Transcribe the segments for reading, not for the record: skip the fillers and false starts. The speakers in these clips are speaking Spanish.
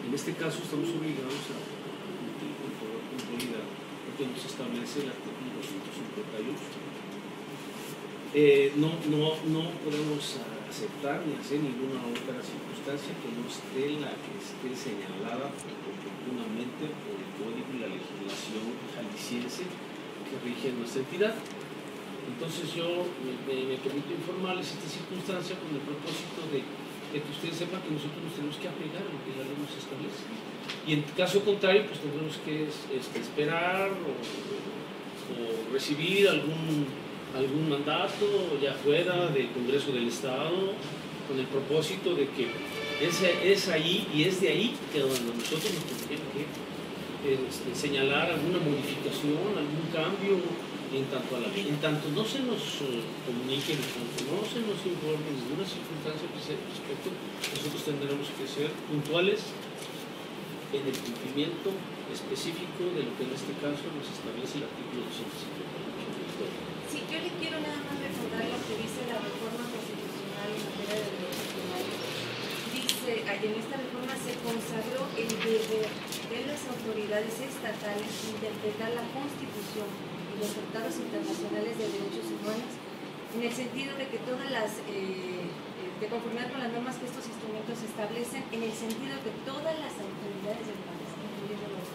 En este caso estamos obligados a cumplir con toda puntualidad porque nos establece el artículo 258. No podemos aceptar ni hacer ninguna otra circunstancia que no esté la que esté señalada oportunamente por el código y la legislación jalisciense que rige nuestra entidad. Entonces yo me permito informarles esta circunstancia con el propósito de que ustedes sepan que nosotros nos tenemos que apegar a lo que la ley nos establece. Y en caso contrario, pues tendremos que esperar o recibir algún mandato ya fuera del Congreso del Estado, con el propósito de que es ahí y es de ahí que donde nosotros nos tendríamos que señalar alguna modificación, algún cambio en tanto a la ley. En tanto no se nos comunique, en tanto no se nos informe ninguna circunstancia al respecto, nosotros tendremos que ser puntuales en el cumplimiento específico de lo que en este caso nos establece el artículo 258 del Código. Sí, yo le quiero nada más recordar lo que dice la reforma constitucional en materia de derechos humanos. Dice, en esta reforma se consagró el deber de las autoridades estatales interpretar la Constitución y los tratados internacionales de derechos humanos en el sentido de que todas las, de conformidad con las normas que estos instrumentos establecen, en el sentido de que todas las autoridades del país, incluyendo los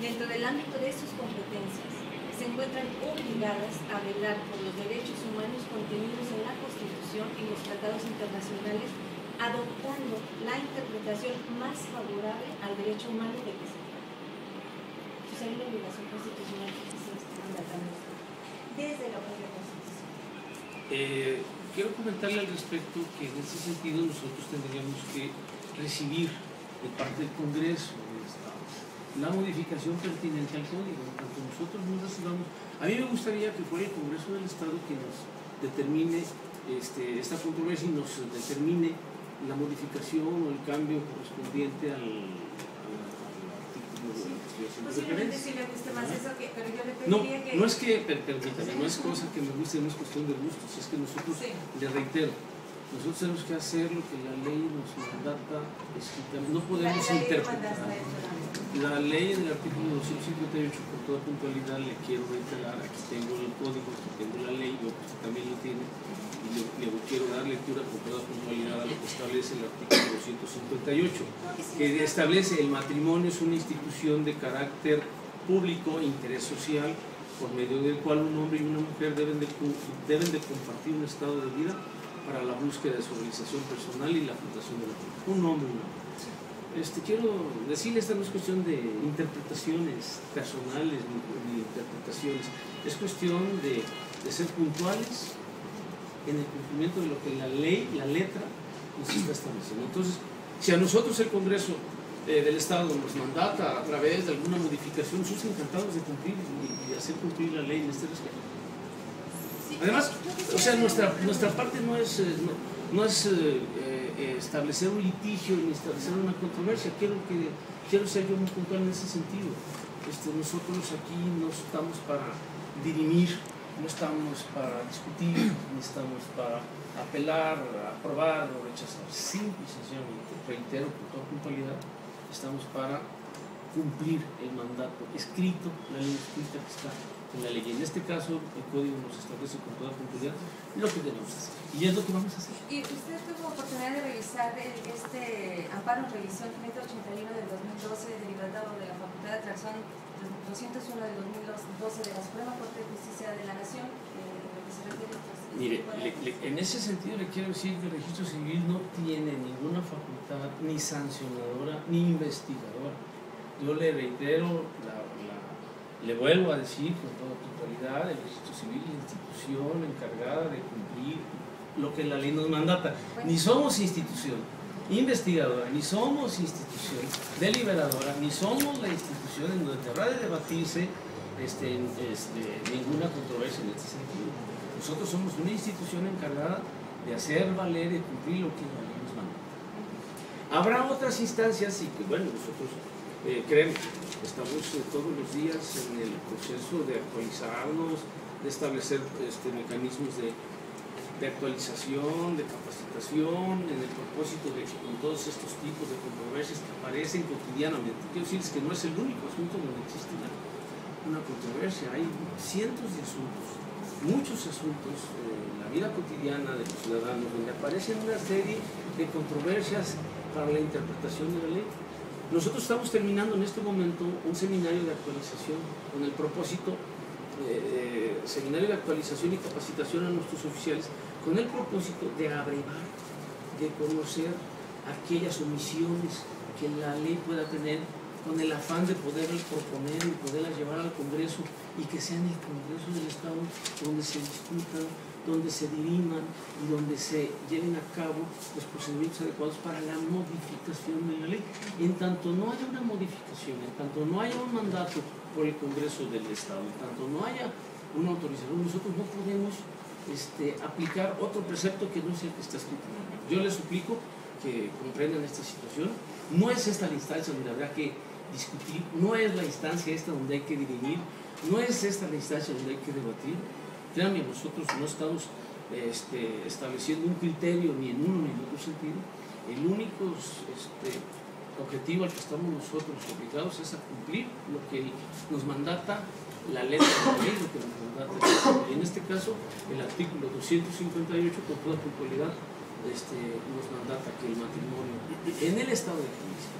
dentro del ámbito de sus competencias, se encuentran obligadas a velar por los derechos humanos contenidos en la Constitución y los tratados internacionales, adoptando la interpretación más favorable al derecho humano de que se trata. Entonces hay una obligación constitucional que se está mandatando desde la propia Constitución. Quiero comentarle al respecto que en ese sentido nosotros tendríamos que recibir de parte del Congreso del Estado la modificación pertinente al código. En tanto nosotros no recibamos, a mí me gustaría que fuera el Congreso del Estado que nos determine esta controversia y nos determine la modificación o el cambio correspondiente al artículo de la Constitución. Posiblemente sí me guste más eso, pero yo le No, pediría que... no es que, permítame, no es cosa que me guste, no es cuestión de gustos, es que nosotros, le reitero, nosotros tenemos que hacer lo que la ley nos mandata escrita. No podemos interpretar. La ley del artículo 258, por toda puntualidad, le quiero reiterar, aquí tengo el código, aquí tengo la ley, yo pues, también lo tiene, y le quiero dar lectura con toda puntualidad a lo que establece el artículo 258, que establece el matrimonio es una institución de carácter público, interés social, por medio del cual un hombre y una mujer deben de compartir un estado de vida para la búsqueda de su realización personal y la fundación de la vida. Un hombre y una mujer. Quiero decirle, esta no es cuestión de interpretaciones personales ni interpretaciones, es cuestión de ser puntuales en el cumplimiento de lo que la ley, la letra, nos está estableciendo. Entonces, si a nosotros el Congreso del Estado nos mandata a través de alguna modificación, somos encantados de cumplir y hacer cumplir la ley en este respecto. Además, o sea, nuestra parte no es establecer un litigio ni establecer una controversia. Quiero ser yo muy puntual en ese sentido. Nosotros aquí no estamos para dirimir, no estamos para discutir, ni estamos para apelar, aprobar o rechazar. Simple y sencillamente, reitero con toda puntualidad, estamos para cumplir el mandato escrito, la ley escrita que está en la ley. En este caso, el código nos establece con toda puntualidad lo que debemos hacer. Y es lo que vamos a hacer. ¿Y usted tuvo oportunidad de revisar este amparo en revisión 581 del 2012 derivado de la Facultad de Atracción 201 del 2012 de la Suprema Corte de Justicia de la Nación? Lo que se refiere a Mire, en ese sentido le quiero decir que el registro civil no tiene ninguna facultad ni sancionadora ni investigadora. Yo le reitero, le vuelvo a decir con toda puntualidad, el registro civil es la institución encargada de cumplir lo que la ley nos mandata. Ni somos institución investigadora, ni somos institución deliberadora, ni somos la institución en donde habrá de debatirse ninguna controversia en este sentido. Nosotros somos una institución encargada de hacer valer y cumplir lo que la ley nos manda. Habrá otras instancias y que, bueno, nosotros créeme, estamos todos los días en el proceso de actualizarnos, de establecer mecanismos de de actualización, de capacitación, en el propósito de que con todos estos tipos de controversias que aparecen cotidianamente, quiero decirles que no es el único asunto donde existe una controversia, hay cientos de asuntos, muchos asuntos en la vida cotidiana de los ciudadanos donde aparecen una serie de controversias para la interpretación de la ley. Nosotros estamos terminando en este momento un seminario de actualización con el propósito, seminario de actualización y capacitación a nuestros oficiales, con el propósito de abrevar, de conocer aquellas omisiones que la ley pueda tener, con el afán de poderlas proponer y poderlas llevar al Congreso, y que sea en el Congreso del Estado donde se discutan, donde se diriman y donde se lleven a cabo los procedimientos adecuados para la modificación de la ley. En tanto no haya una modificación, en tanto no haya un mandato por el Congreso del Estado, en tanto no haya una autorización, nosotros no podemos aplicar otro precepto que no sea el que está escrito en la ley. Yo les suplico que comprendan esta situación. No es esta la instancia donde habrá que discutir, no es la instancia esta donde hay que dirimir, no es esta la instancia donde hay que debatir. Créanme, nosotros no estamos estableciendo un criterio ni en uno ni en otro sentido. El único objetivo al que estamos nosotros obligados es a cumplir lo que nos mandata la letra de la ley, lo que nos mandata la ley. En este caso, el artículo 258, con toda puntualidad, nos mandata que el matrimonio en el estado de Jalisco,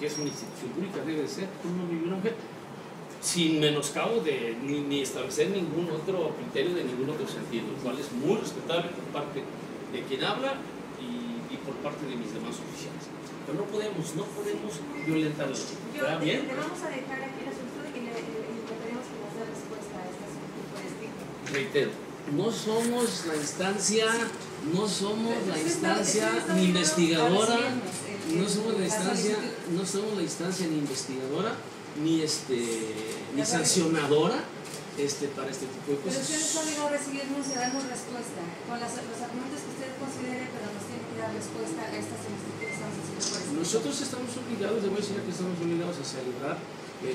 que es una institución pública, debe de ser un hombre y una mujer, sin menoscabo de ni establecer ningún otro criterio de ningún otro sentido, lo cual es muy respetable por parte de quien habla y por parte de mis demás oficiales. Pero no podemos violentar la ley. ¿Está bien? Le vamos a dejar aquí el asunto y le intentaremos que nos dé respuesta a este asunto por escrito. Reitero, no somos la instancia ni investigadora, no somos la instancia ni investigadora, ni sancionadora para este tipo de cosas. Pero usted está obligado a recibirnos y a darnos respuesta con los argumentos que usted considere, pero nos tiene que dar respuesta a estas solicitudes que estamos haciendo por escrito. Nosotros estamos obligados, le voy a decir que estamos obligados a celebrar la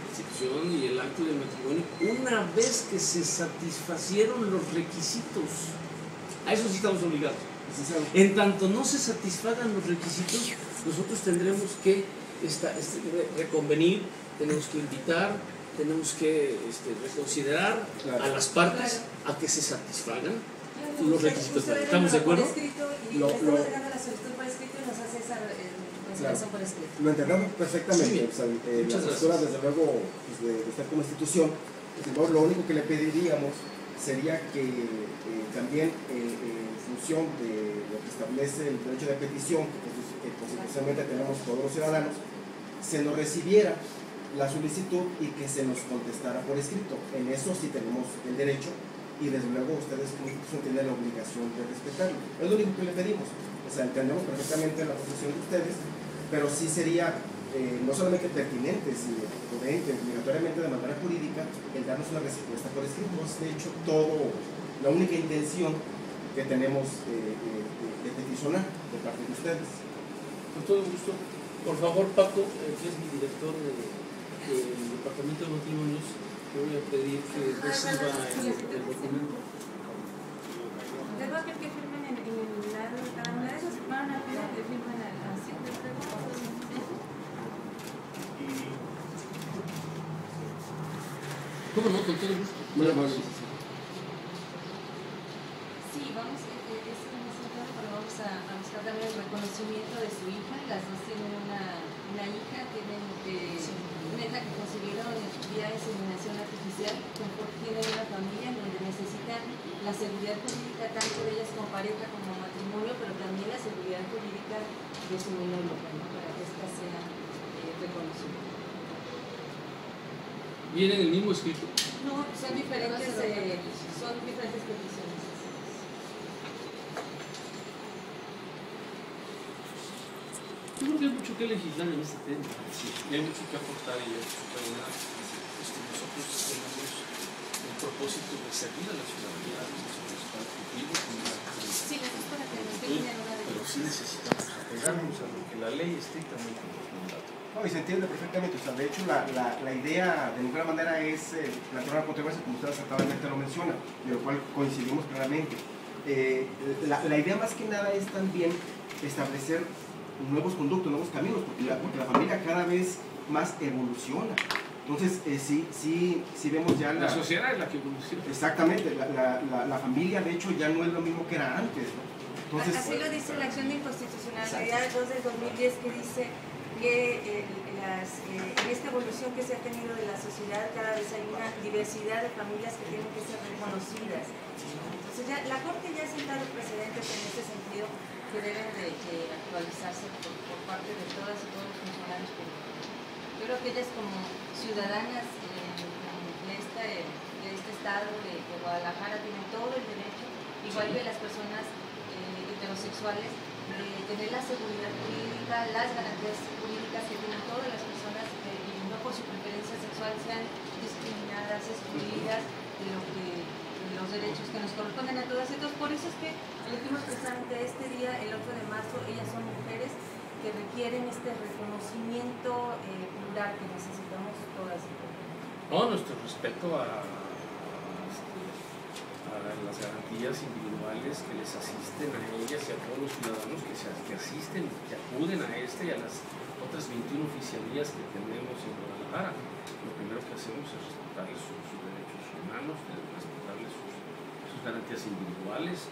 institución y el acto del matrimonio una vez que se satisfacieron los requisitos. A eso sí estamos obligados. En tanto no se satisfagan los requisitos, nosotros tendremos que reconvenir, tenemos que invitar, tenemos que reconsiderar a las partes a que se satisfagan los requisitos. ¿Estamos de acuerdo? Estamos dejando la solicitud por escrito y nos hace esa consideración por escrito. Lo entendemos perfectamente. Sí, la postura, desde luego, de estar como institución, lo único que le pediríamos sería que también en función de lo que establece el derecho de petición que constitucionalmente tenemos todos los ciudadanos, se nos recibiera la solicitud y que se nos contestara por escrito. En eso sí tenemos el derecho y desde luego ustedes como institución tienen la obligación de respetarlo. Es lo único que le pedimos. O sea, entendemos perfectamente la posición de ustedes, pero sí sería no solamente pertinente, sino prudente, obligatoriamente de manera jurídica, el darnos una respuesta por escrito. Es de hecho la única intención que tenemos de peticionar de parte de ustedes. Con todo gusto. Por favor, Paco, que es mi director del Departamento de Matrimonios, le voy a pedir que reciba el documento. Les voy a pedir que firmen en cada una de esas, van a pedir que firmen así. ¿Cómo no? Con todo gusto. Muy amable. Sí, vamos a buscar también el reconocimiento de su hija. Las dos tienen una hija, tienen una hija que concibieron vía inseminación artificial, tienen una familia en donde necesitan la seguridad jurídica tanto de ellas como pareja como matrimonio, pero también la seguridad jurídica de su menor local, ¿no? Para que ésta sea reconocida. ¿Viene en el mismo escrito? No, son diferentes peticiones. Yo creo que hay mucho que legislar en este tema. Sí, hay mucho que aportar y hay mucho que hablar. Nosotros tenemos el propósito de servir a la ciudadanía, nosotros para cumplir con la sí, eso es para que nos tengan una pero sí necesitamos apegarnos a lo que la ley estrictamente nos mandata. No, y se entiende perfectamente. O sea, de hecho, la idea de ninguna manera es plantear una controversia, como usted acertadamente lo menciona, de lo cual coincidimos claramente. La idea más que nada es también establecer nuevos conductos, nuevos caminos, porque la familia cada vez más evoluciona. Entonces, sí vemos ya la sociedad es la que evoluciona. Exactamente, la familia de hecho ya no es lo mismo que era antes, ¿no? Entonces, así lo dice la acción de inconstitucionalidad 2 del 2010, que dice que en esta evolución que se ha tenido de la sociedad cada vez hay una diversidad de familias que tienen que ser reconocidas. Entonces ya, la Corte ya ha sentado precedentes en este sentido que deben de actualizarse por parte de todas y todos los funcionarios públicos. Yo creo que ellas como ciudadanas de este estado de Guadalajara tienen todo el derecho, igual que las personas heterosexuales, de tener la seguridad jurídica, las garantías jurídicas que tienen todas las personas que no por su preferencia sexual sean discriminadas, excluidas de los derechos que nos corresponden a todas. Entonces, por eso es que elegimos precisamente este día, el 8 de marzo. Ellas son mujeres que requieren este reconocimiento plural que necesitamos todas y todos. No, nuestro respeto a las garantías individuales que les asisten a ellas y a todos los ciudadanos que asisten, que acuden a y a las otras 21 oficialías que tenemos en Guadalajara. Lo primero que hacemos es respetarles sus derechos humanos, respetarles sus garantías individuales,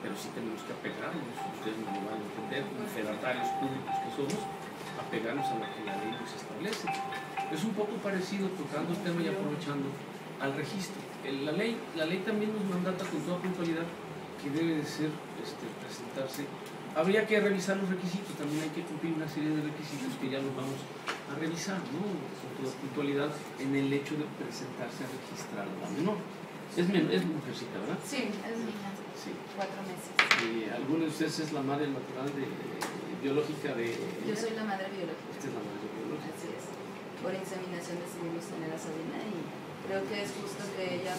pero sí tenemos que apegarnos, ustedes nos lo van a entender, como fedatarios públicos que somos, apegarnos a lo que la ley nos establece. Es un poco parecido, tocando el tema y aprovechando, al registro. La ley también nos mandata con toda puntualidad que debe de ser, presentarse. Habría que revisar los requisitos, también hay que cumplir una serie de requisitos que ya los vamos a revisar, ¿no? Con toda puntualidad en el hecho de presentarse a registrar a la menor. Es mujercita, ¿verdad? Sí, es niña. Sí. 4 meses. ¿Alguna de ustedes es la madre natural biológica de ella? Yo soy la madre biológica. Esta es la madre biológica. Así es. Por inseminación decidimos tener a Sabina y creo que es justo que ella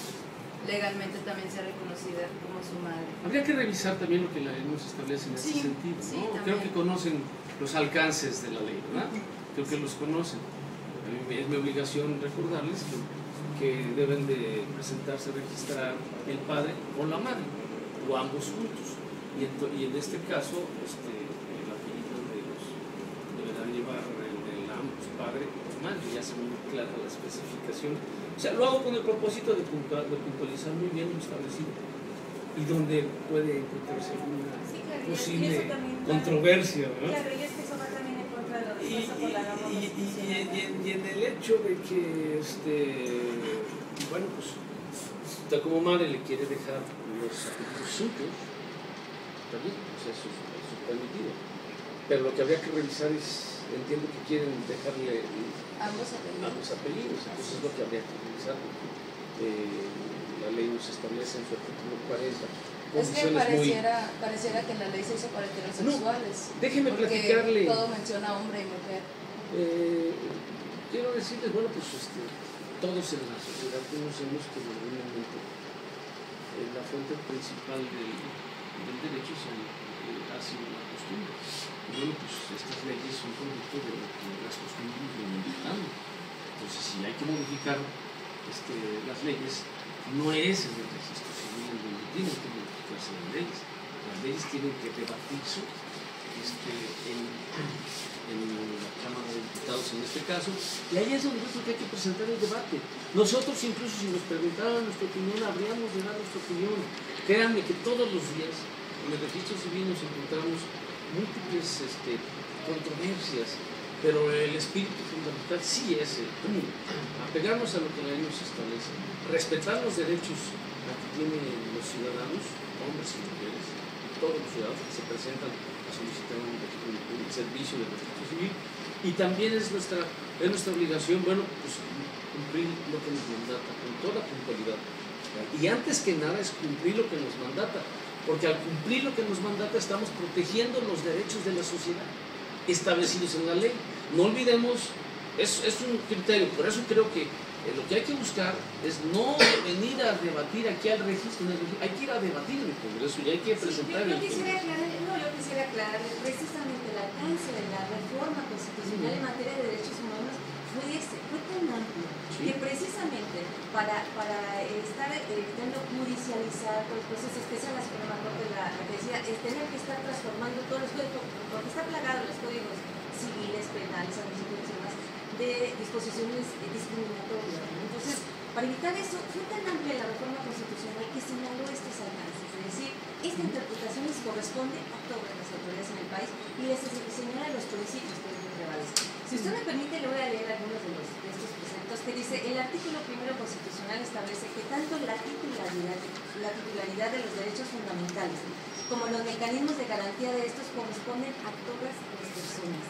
legalmente también sea reconocida como su madre. Habría que revisar también lo que la ley nos establece en ese sentido, ¿no? Sí, creo que conocen los alcances de la ley, ¿verdad? Creo que los conocen. Es mi obligación recordarles que deben de presentarse a registrar el padre o la madre, o ambos juntos. Y en este caso, el apellido de ellos deberá llevar el ambos, padre o madre, ya se muy clara la especificación. O sea, lo hago con el propósito de puntualizar muy bien lo establecido y donde puede encontrarse una posible controversia, ¿verdad? Claro, y es que eso va también en contra de lo dispuesto por la norma constitucional. Y en el hecho de que, bueno, pues, usted como madre le quiere dejar los apellidos suyos, también, pues eso es permitido. Pero lo que habría que revisar es, entiendo que quieren dejarle ambos apellidos, entonces es lo que habría que revisar. La ley nos establece en su artículo 40. Es que pareciera que la ley se hizo para heterosexuales. No, déjeme platicarle. Todo menciona hombre y mujer. Quiero decirles, bueno, pues todos en la sociedad conocemos que en algún momento la fuente principal del derecho ha sido la costumbre. Y bueno, pues estas leyes son producto de lo que las costumbres vienen dictando. Entonces, si hay que modificar las leyes, no es en el registro civil donde tienen que modificarse las leyes. Las leyes tienen que debatirse en la Cámara de Diputados en este caso, y ahí es donde yo creo que hay que presentar el debate. Nosotros incluso si nos preguntaran nuestra opinión, habríamos de dar nuestra opinión. Créanme que todos los días en el registro civil nos encontramos múltiples controversias, pero el espíritu fundamental sí es apegarnos a lo que la ley nos establece, respetar los derechos que tienen los ciudadanos, hombres y mujeres, todos los ciudadanos que se presentan a solicitar un servicio de registro civil, y también es nuestra obligación, bueno, pues cumplir lo que nos mandata con toda puntualidad. Y antes que nada es cumplir lo que nos mandata, porque al cumplir lo que nos mandata estamos protegiendo los derechos de la sociedad establecidos en la ley. No olvidemos, es un criterio, por eso creo que lo que hay que buscar es no venir a debatir aquí al registro, hay que ir a debatir en el Congreso y hay que presentar yo quisiera aclarar aclararle precisamente el alcance de la reforma constitucional en materia de derechos humanos fue tan amplio que precisamente para estar evitando judicializar los procesos, que sea la Suprema Corte la que decía, tener que estar transformando todos los códigos, porque está plagado los códigos civiles, penales, administrativos y demás, de disposiciones discriminatorias. Entonces, para evitar eso, fue tan amplia la reforma constitucional que señaló estos alcances, es decir, esta interpretación les corresponde a todas las autoridades en el país y les señala los principios que deben prevalecer. Si usted me permite, le voy a leer algunos de estos preceptos que dice: el artículo primero constitucional establece que tanto la titularidad de los derechos fundamentales como los mecanismos de garantía de estos corresponden a todas las personas,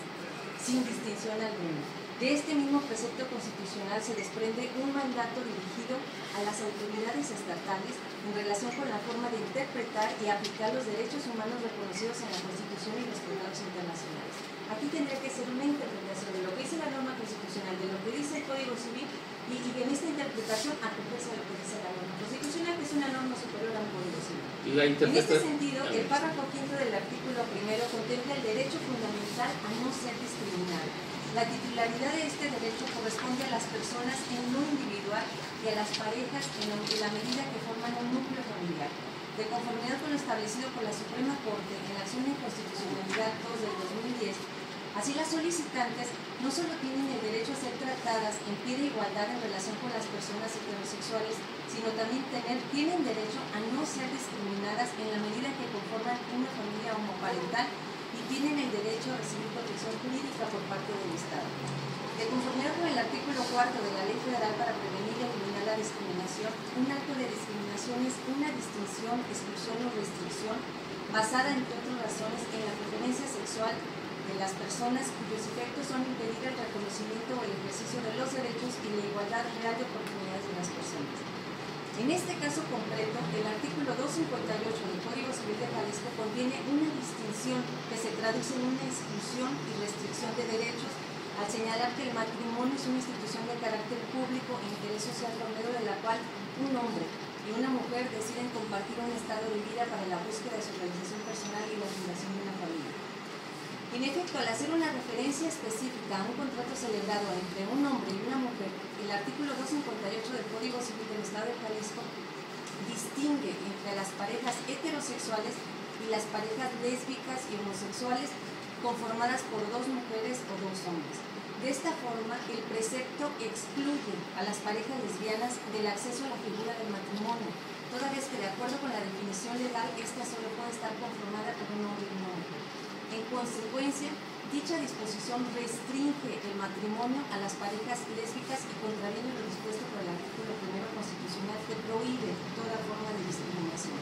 sin distinción alguna. De este mismo precepto constitucional se desprende un mandato dirigido a las autoridades estatales en relación con la forma de interpretar y aplicar los derechos humanos reconocidos en la Constitución y los tratados internacionales. Aquí tendría que ser una interpretación de lo que dice la norma constitucional, de lo que dice el Código Civil, y en esta interpretación acogerse a lo que dice la norma constitucional, que es una norma superior al Código Civil. En este sentido, el párrafo quinto del artículo primero contempla el derecho fundamental a no ser discriminado. La titularidad de este derecho corresponde a las personas en lo individual y a las parejas en la medida que forman un núcleo familiar. De conformidad con lo establecido por la Suprema Corte en la acción de inconstitucionalidad 2 del 2010, así las solicitantes no solo tienen el derecho a ser tratadas en pie de igualdad en relación con las personas heterosexuales, sino también tienen derecho a no ser discriminadas en la medida que conforman una familia homoparental y tienen el derecho a recibir protección jurídica por parte del Estado. De conformidad con el artículo 4 de la Ley Federal para prevenir y eliminar la discriminación, un acto de discriminación es una distinción, exclusión o restricción basada, entre otras razones, en la preferencia sexual de las personas cuyos efectos son impedir el reconocimiento o el ejercicio de los derechos y la igualdad real de oportunidades de las personas. En este caso concreto, el artículo 258 del Código Civil de Jalisco contiene una distinción que se traduce en una exclusión y restricción de derechos al señalar que el matrimonio es una institución de carácter público e interés social por medio de la cual un hombre y una mujer deciden compartir un estado de vida para la búsqueda de su realización personal y la fundación de una familia. En efecto, al hacer una referencia específica a un contrato celebrado entre un hombre y una mujer, el artículo 258 del Código Civil del Estado de Jalisco distingue entre las parejas heterosexuales y las parejas lésbicas y homosexuales conformadas por dos mujeres o dos hombres. De esta forma, el precepto excluye a las parejas lesbianas del acceso a la figura del matrimonio, toda vez que, de acuerdo con la definición legal, esta solo puede estar conformada por un hombre y una mujer. En consecuencia, dicha disposición restringe el matrimonio a las parejas lésbicas y contraviene lo dispuesto por el artículo primero constitucional que prohíbe toda forma de discriminación.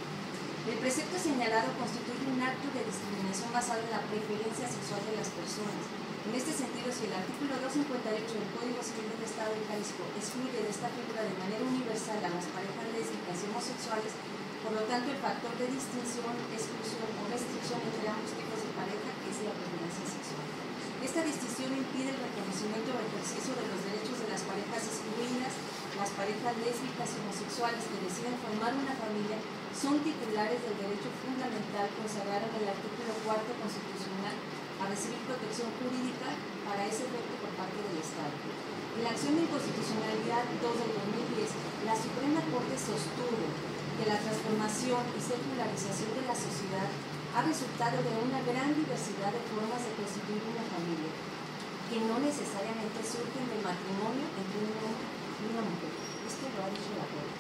El precepto señalado constituye un acto de discriminación basado en la preferencia sexual de las personas. En este sentido, si el artículo 258 del Código Civil del Estado de Jalisco excluye de esta figura de manera universal a las parejas lésbicas y homosexuales, por lo tanto, el factor de distinción, exclusión o restricción entre ambos tipos de pareja es la preferencia sexual. Esta distinción impide el reconocimiento o ejercicio de los derechos de las parejas excluidas. Las parejas lésbicas y homosexuales que deciden formar una familia son titulares del derecho fundamental consagrado en el artículo 4 constitucional a recibir protección jurídica para ese efecto por parte del Estado. En la acción de inconstitucionalidad 2 del 2010, la Suprema Corte sostuvo que la transformación y secularización de la sociedad ha resultado de una gran diversidad de formas de constituir una familia, que no necesariamente surgen del matrimonio entre un hombre y una mujer. Esto lo ha dicho la Corte.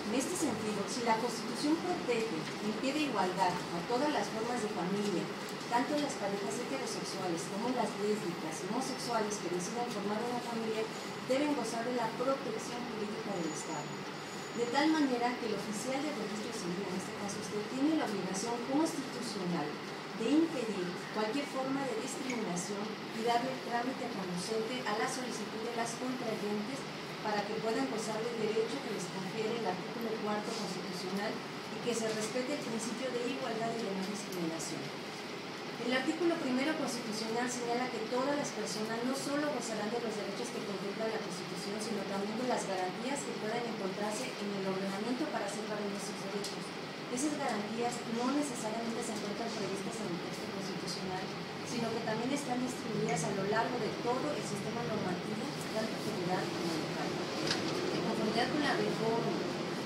En este sentido, si la Constitución protege en pie de igualdad a todas las formas de familia, tanto las parejas heterosexuales como las lésbicas y homosexuales que decidan formar una familia deben gozar de la protección jurídica del Estado. De tal manera que el oficial del registro civil, en este caso usted, tiene la obligación constitucional de impedir cualquier forma de discriminación y darle trámite conducente a la solicitud de las contrayentes para que puedan gozar del derecho que les confiere el artículo 4 constitucional y que se respete el principio de igualdad y de no discriminación. El artículo primero constitucional señala que todas las personas no solo gozarán de los derechos que contempla la Constitución, sino también de las garantías que puedan encontrarse en el ordenamiento para hacer valer sus derechos. Esas garantías no necesariamente se encuentran previstas en el texto constitucional, están distribuidas a lo largo de todo el sistema normativo, tanto federal como local. En conformidad con la reforma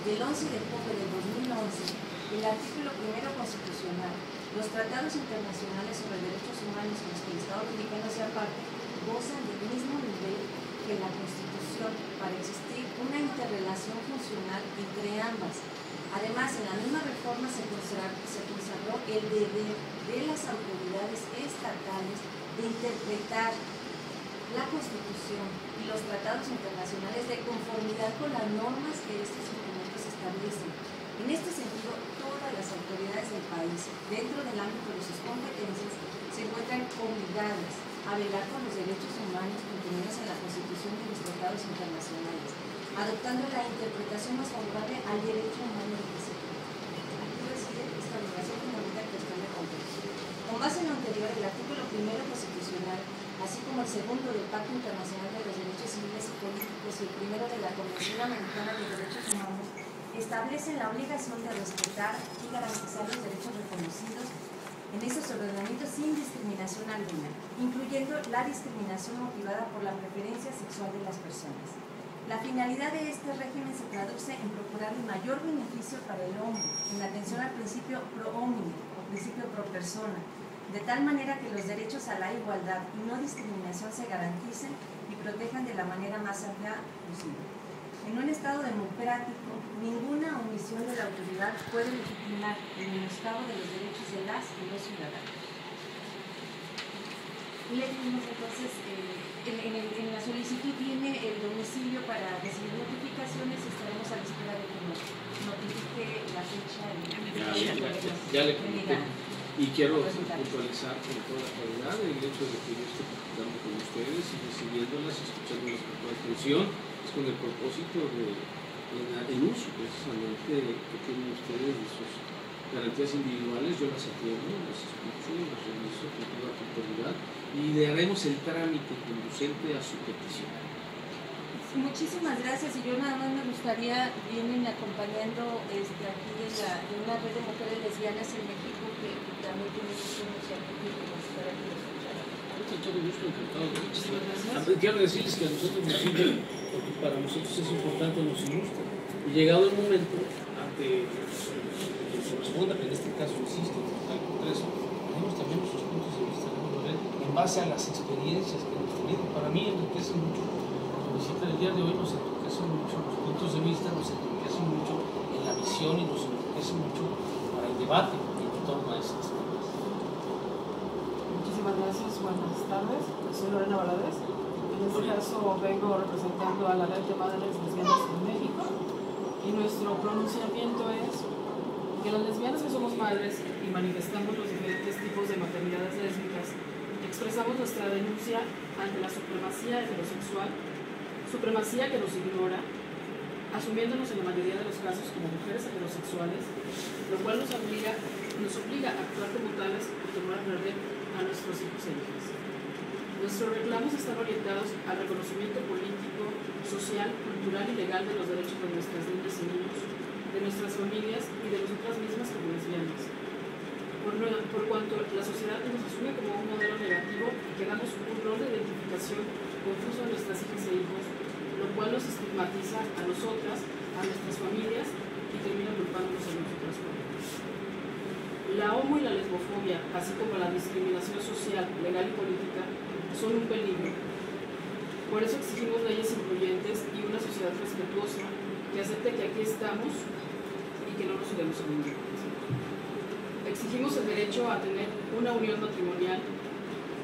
del 11 de junio del 2011, el artículo 1 constitucional, los tratados internacionales sobre derechos humanos con los que el Estado mexicano sea parte, gozan del mismo nivel que la Constitución para existir una interrelación funcional entre ambas. Además, en la misma reforma se consagró el deber de las autoridades estatales de interpretar la Constitución y los tratados internacionales de conformidad con las normas que estos documentos establecen. En este sentido, todas las autoridades del país, dentro del ámbito de sus competencias, se encuentran obligadas a velar por los derechos humanos contenidos en la Constitución y los tratados internacionales, adoptando la interpretación más favorable al derecho humano en ese punto. Aquí reside esta obligación fundamental que está en el contexto. Con base en lo anterior, el artículo 1 constitucional, así como el 2 del Pacto Internacional de los Derechos Civiles y Políticos y el 1 de la Convención Americana de Derechos Humanos, establecen la obligación de respetar y garantizar los derechos reconocidos en esos ordenamientos sin discriminación alguna, incluyendo la discriminación motivada por la preferencia sexual de las personas. La finalidad de este régimen se traduce en procurar el mayor beneficio para el hombre, en atención al principio pro homine o principio pro persona, de tal manera que los derechos a la igualdad y no discriminación se garanticen y protejan de la manera más amplia posible. En un estado democrático, ninguna omisión de la autoridad puede legitimar el menoscabo de los derechos de las y los ciudadanos. Leímos entonces, en la solicitud viene el domicilio para recibir notificaciones y estaremos a la espera de que nos notifique la fecha. Ya le comenté. Y quiero puntualizar con toda la claridad el hecho de que yo estoy platicando con ustedes y recibiéndolas, escuchándolas con toda atención, es con el propósito de, en uso precisamente que tienen ustedes de sus garantías individuales. Yo las atiendo, las escucho, las reviso con toda puntualidad y le haremos el trámite conducente a su petición. Muchísimas gracias, y yo nada más me gustaría, vienen acompañando aquí de una red de mujeres lesbianas en México que también tiene mucho iniciativa y nos espera que lo escucharan. Todo gusto, encantado. Quiero decirles que a nosotros nos sirve, porque para nosotros es importante, nos ilustra. Y llegado el momento, ante que corresponda, que en este caso insisto, en el Congreso, tenemos también nuestros puntos de vista en base a las experiencias que hemos tenido. Para mí enriquece mucho. El día de hoy nos enriquece mucho, los puntos de vista nos enriquecen mucho en la visión y nos enriquece mucho para el debate en torno a estas temas. Muchísimas gracias, buenas tardes. Soy Lorena Valadez. En este caso vengo representando a la Red de Madres Lesbianas en México y nuestro pronunciamiento es que las lesbianas que somos madres y manifestamos los diferentes tipos de maternidades lésbicas, expresamos nuestra denuncia ante la supremacía heterosexual, supremacía que nos ignora, asumiéndonos en la mayoría de los casos como mujeres heterosexuales, lo cual nos obliga a actuar como tales por temor a perder a nuestros hijos e hijas. Nuestros reclamos están orientados al reconocimiento político, social, cultural y legal de los derechos de nuestras niñas y niños, de nuestras familias y de nosotras mismas como lesbianas. Por cuanto la sociedad nos asume como un modelo negativo y que damos un rol de identificación confuso a nuestras hijas e hijos, lo cual nos estigmatiza a nosotras, a nuestras familias y termina culpándonos a nosotras mismas. La homo y la lesbofobia, así como la discriminación social, legal y política, son un peligro. Por eso exigimos leyes incluyentes y una sociedad respetuosa que acepte que aquí estamos y que no nos iremos a ningún lugar. Exigimos el derecho a tener una unión matrimonial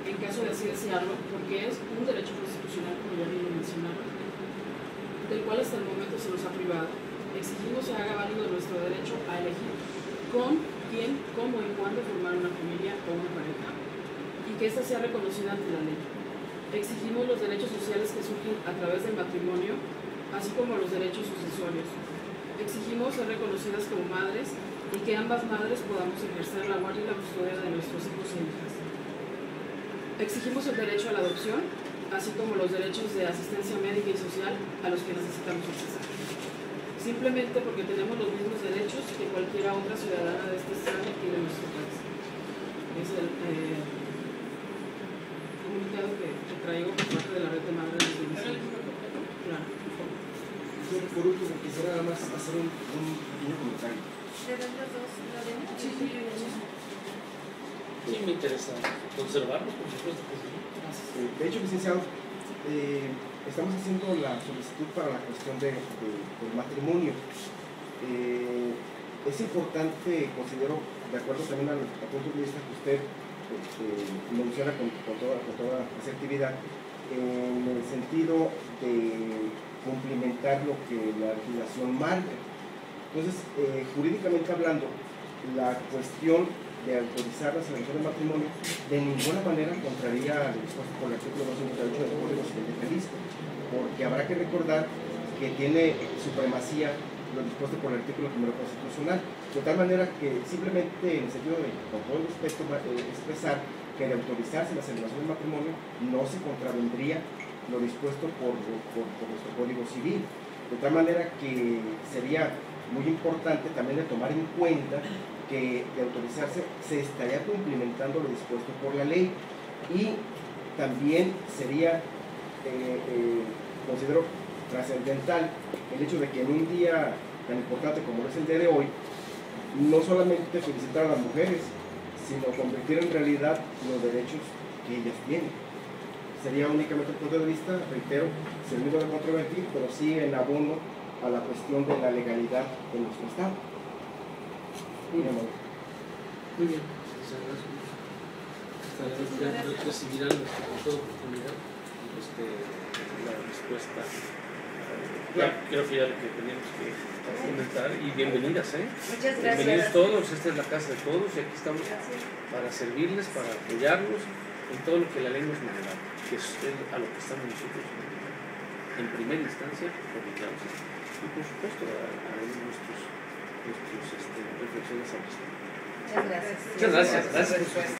en caso de así desearlo, porque es un derecho constitucional, como ya bien lo mencionaron, del cual hasta el momento se nos ha privado. Exigimos se haga válido nuestro derecho a elegir con quién, cómo y cuándo formar una familia o una pareja, y que ésta sea reconocida ante la ley. Exigimos los derechos sociales que surgen a través del matrimonio, así como los derechos sucesorios. Exigimos ser reconocidas como madres y que ambas madres podamos ejercer la guardia y la custodia de nuestros hijos e hijas. Exigimos el derecho a la adopción, así como los derechos de asistencia médica y social a los que necesitamos acceder. Simplemente porque tenemos los mismos derechos que cualquier otra ciudadana de este estado y de nuestro país. comunicado que traigo por parte de la red de madres residenciales. Claro. Yo, por último, quisiera nada más hacer un pequeño comentario. ¿De los dos? ¿Lorena? Sí. Sí, me interesa conservarlos, por supuesto que sí. De hecho, licenciado, estamos haciendo la solicitud para la cuestión del matrimonio. Es importante, considero, de acuerdo también al punto de vista que usted menciona con toda asertividad, en el sentido de cumplimentar lo que la legislación marca. Entonces, jurídicamente hablando, la cuestión de autorizar la celebración del matrimonio de ninguna manera contraría lo dispuesto por el artículo 258 del Código Civil de Jalisco, porque habrá que recordar que tiene supremacía lo dispuesto por el artículo 1 constitucional, de tal manera que simplemente en el sentido de, con todo el respeto, expresar que de autorizarse la celebración del matrimonio no se contravendría lo dispuesto por nuestro Código Civil, de tal manera que sería muy importante también de tomar en cuenta que de autorizarse se estaría cumplimentando lo dispuesto por la ley, y también sería, considero trascendental el hecho de que en un día tan importante como es el día de hoy, no solamente felicitar a las mujeres, sino convertir en realidad los derechos que ellas tienen. Sería únicamente el punto de vista, reitero, sin miedo de controvertir, pero sí en abono a la cuestión de la legalidad de nuestro Estado. Muy bien. Recibirán con toda oportunidad la respuesta. Creo que ya lo que teníamos que comentar. Y bienvenidas, Muchas gracias. Bienvenidos todos, esta es la casa de todos y aquí estamos para servirles, para apoyarlos en todo lo que la ley nos manda, que es a lo que estamos nosotros en primera instancia obligados. Y por supuesto haremos nuestras reflexiones al respecto. Muchas gracias. Muchas gracias. Gracias.